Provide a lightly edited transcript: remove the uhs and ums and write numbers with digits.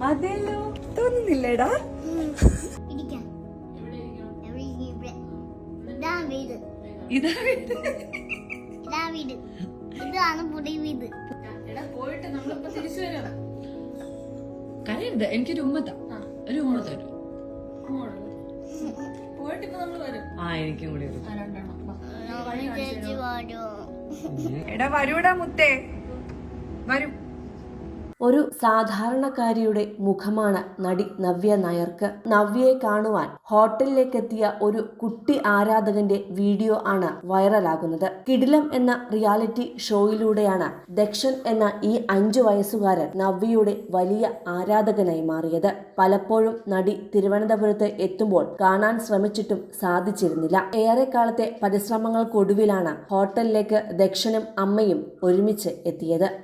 അതെല്ലോ തോന്നുന്നില്ലേടാ? ഇതാ വീട്, ഇതാണ് പുതിയ വീട്. പോയിട്ട് നമ്മളിപ്പോ തിരിച്ചു വരാം. കരയരുത്, എനിക്കൊരു ഉമ്മ ഒരു ഉമ്മ തരും. പോയിട്ട് ഇപ്പൊ നമ്മള് വരും. എനിക്കും കൂടി ഒരു ചേച്ചി പാടോ? എടാ വരൂടാ മുത്തേ, വരൂ. ഒരു സാധാരണക്കാരിയുടെ മുഖമാണ് നടി നവ്യ നായർക്ക്. നവ്യയെ കാണുവാൻ ഹോട്ടലിലേക്കെത്തിയ ഒരു കുട്ടി ആരാധകന്റെ വീഡിയോ ആണ് വൈറലാകുന്നത്. കിടിലം എന്ന റിയാലിറ്റി ഷോയിലൂടെയാണ് ദക്ഷൻ എന്ന ഈ 5 വയസ്സുകാരൻ നവ്യയുടെ വലിയ ആരാധകനായി മാറിയത്. പലപ്പോഴും നടി തിരുവനന്തപുരത്ത് എത്തുമ്പോൾ കാണാൻ ശ്രമിച്ചിട്ടും സാധിച്ചിരുന്നില്ല. ഏറെക്കാലത്തെ പരിശ്രമങ്ങൾക്കൊടുവിലാണ് ഹോട്ടലിലേക്ക് ദക്ഷനും അമ്മയും ഒരുമിച്ച് എത്തിയത്.